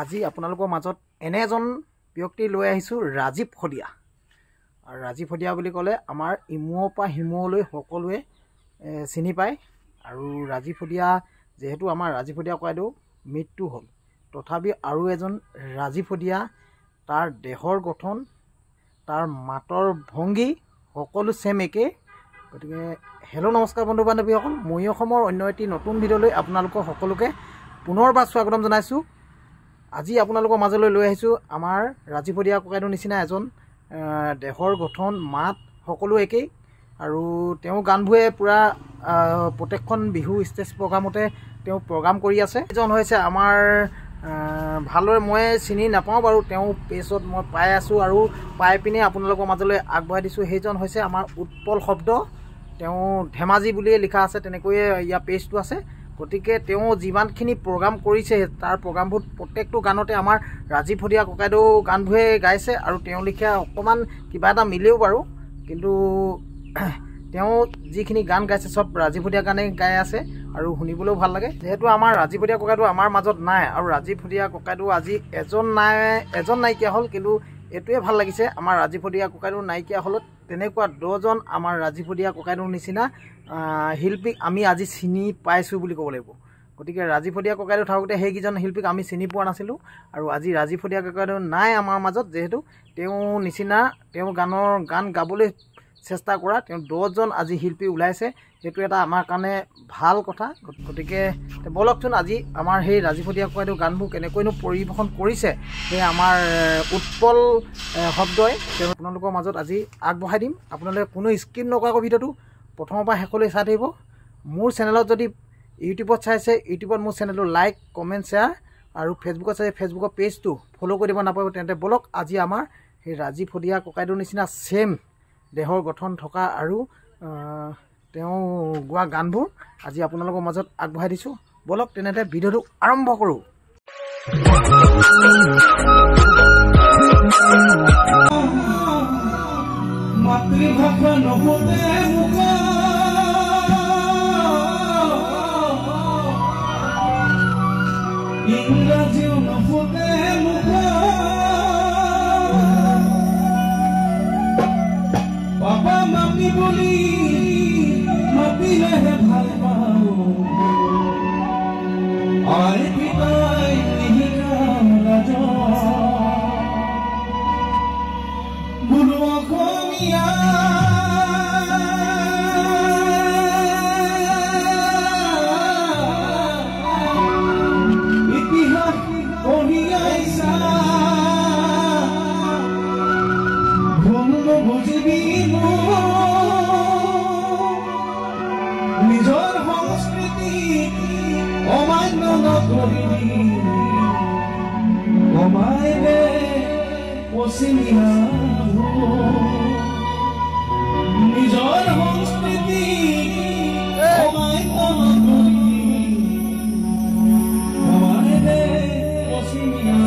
আজি আপোনালোকৰ মাজত এনে এজন ব্যক্তি লৈ আহিছোঁ ৰাজীৱ শদিয়া। আৰু ৰাজীৱ শদিয়া বুলি ক'লে আমাৰ ইমূৰৰ পৰা সিমূৰলৈ সকলোৱে চিনি পায়। আৰু ৰাজীৱ শদিয়া যেহেতু আমাৰ ৰাজীৱ শদিয়া ককাইদেউ মৃত্যু হ'ল, তথাপি আৰু এজন ৰাজীৱ শদিয়া, তাৰ দেহৰ গঠন, তাৰ মাতৰ ভংগী সকলো ছেম একে। গতিকে হেল্ল' নমস্কাৰ বন্ধু বান্ধৱীসকল, মই অসমৰ অন্য এটি নতুন ভিডিঅ'লৈ আপোনালোকক সকলোকে পুনৰবাৰ স্বাগতম জনাইছোঁ। আজি আপোনালোকৰ মাজলৈ লৈ আহিছোঁ আমাৰ ৰাজীৱ শদিয়া ককাইদেউৰ নিচিনা এজন দেহৰ গঠন, মাত সকলো একেই। আৰু তেওঁ গানবোৰে পূৰা প্ৰত্যেকখন বিহু ষ্টেজ প্ৰগ্ৰামতে তেওঁ প্ৰগ্ৰাম কৰি আছে। এজন হৈছে আমাৰ ভালদৰে মই চিনি নাপাওঁ বাৰু, তেওঁ পেজত মই পাই আছোঁ আৰু পাই পিনে আপোনালোকৰ মাজলৈ আগবঢ়াই দিছোঁ। সেইজন হৈছে আমাৰ উৎপল শব্দ। তেওঁ ধেমাজি বুলিয়ে লিখা আছে, তেনেকৈয়ে ইয়াৰ পেজটো আছে। গতিকে তেওঁ যিমানখিনি প্ৰগ্ৰাম কৰিছে তাৰ প্ৰগ্ৰামবোৰ প্ৰত্যেকটো গানতে আমাৰ ৰাজীৱ শদিয়া ককাইদেউ গানবোৰে গাইছে। আৰু তেওঁ লিখা অকণমান কিবা এটা মিলেও বাৰু, কিন্তু তেওঁ যিখিনি গান গাইছে চব ৰাজীৱ শদিয়া গানেই গাই আছে আৰু শুনিবলৈও ভাল লাগে। যিহেতু আমাৰ ৰাজীৱ শদিয়া ককাইদেউ আমাৰ মাজত নাই, আৰু ৰাজীৱ শদিয়া ককাইদেউ আজি এজন নাইকিয়া হ'ল, কিন্তু এইটোৱে ভাল লাগিছে আমাৰ ৰাজীৱ শদিয়া ককাইদেউ নাইকিয়া হ'লত তেনেকুৱা 10জন আমাৰ ৰাজীৱ শদিয়া ককাইদেউৰ নিচিনা শিল্পীক আমি আজি চিনি পাইছোঁ বুলি ক'ব লাগিব। গতিকে ৰাজীৱ শদিয়া ককাইদেউ থাকোঁতে সেইকেইজন শিল্পীক আমি চিনি পোৱা নাছিলোঁ, আৰু আজি ৰাজীৱ শদিয়া ককাইদেউ নাই আমাৰ মাজত, যিহেতু তেওঁ নিচিনা তেওঁ গান গাবলৈ চেষ্টা কৰা তেওঁ 10জন আজি শিল্পী ওলাইছে। সেইটো এটা আমাৰ কাৰণে ভাল কথা। গতিকে বলকচোন আজি আমাৰ সেই ৰাজীৱ শদিয়া ককাইদেউ গানবোৰ কেনেকৈনো পৰিৱেশন কৰিছে সেই আমাৰ উৎপল শব্দই তেওঁ আপোনালোকৰ মাজত আজি আগবঢ়াই দিম। আপোনালোকে কোনো স্কিপ নকৰাকৈ ভিডিঅ'টো প্ৰথমৰ পৰা শেষলৈ চাই থাকিব। মোৰ চেনেলত যদি ইউটিউবত চাইছে, ইউটিউবত মোৰ চেনেলটো লাইক, কমেণ্ট, শ্বেয়াৰ, আৰু ফেচবুকত চাইছে ফেচবুকৰ পেজটো ফ'ল' কৰি দিব নাপাব। তেন্তে বলক আজি আমাৰ সেই ৰাজীৱ শদিয়া ককাইদেউৰ নিচিনা ছেম দেহৰ গঠন থকা আৰু তেওঁ গোৱা গানবোৰ আজি আপোনালোকৰ মাজত আগবঢ়াই দিছোঁ। বলক তেনেতে ভিডিঅ'টো আৰম্ভ কৰোঁ। মাতৃভাষা নফুটে মুখ, ইংৰাজীও নফুটে মুখ, পাপা মামি বুলি মাতিলেহে ভাল পাওঁ, আই পিতাই নিশিকা লাজ বোলো অসমীয়া ইতিহাস কঢ়িয়াইছা, ভুল বুজিবি নিজৰ সংস্কৃতি অমান্য নকৰিবি, কমাই দে পশ্চিমীয়া নিজৰ সংস্কৃতি অমান্য নকৰিবি, কমাই দে পশ্চিমীয়া।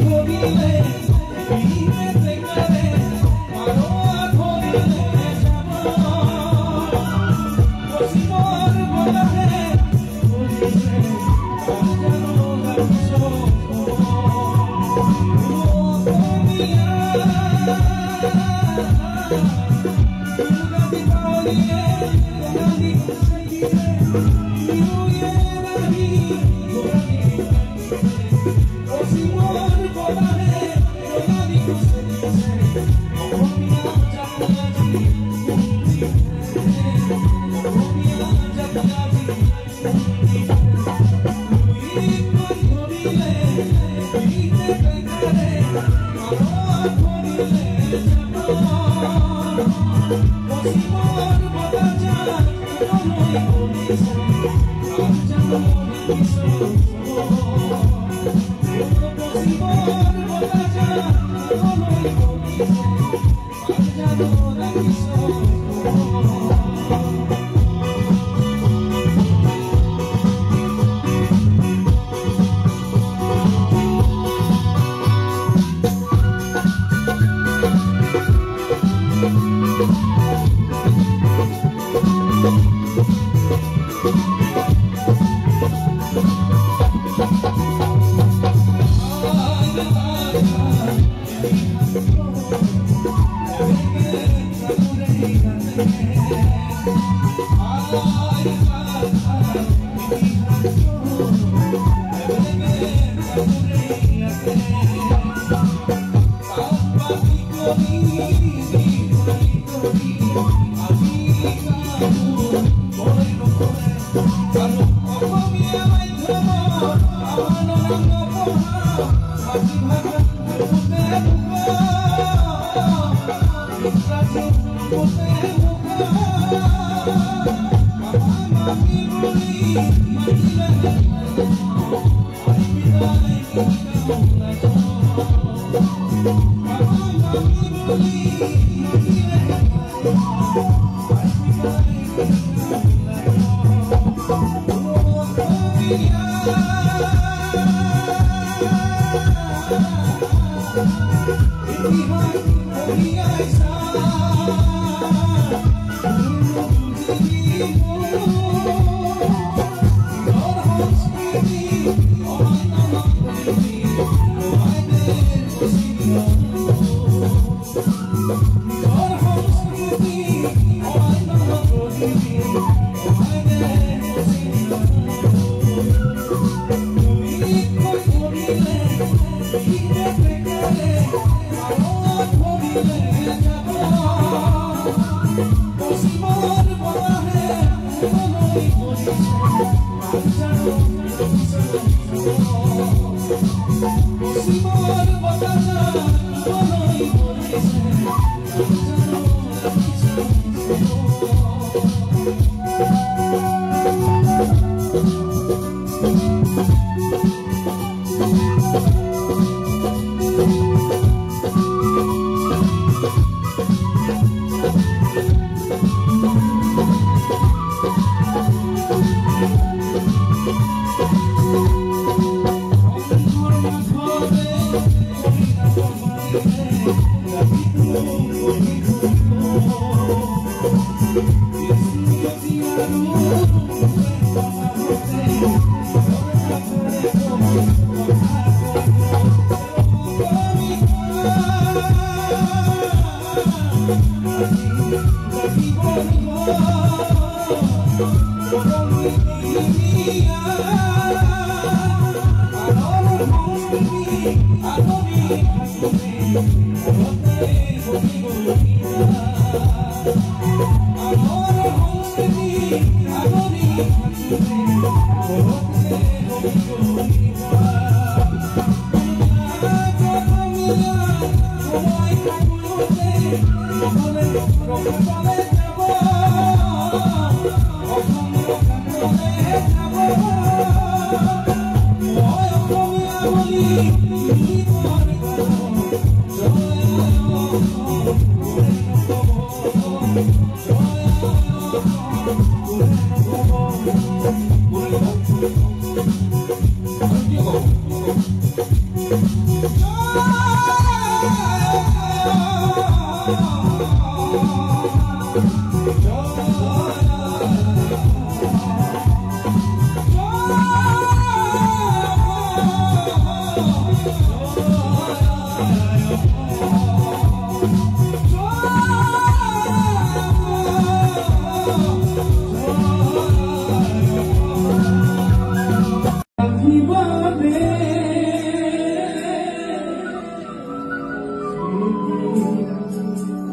We'll be right back.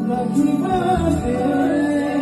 Happy birthday.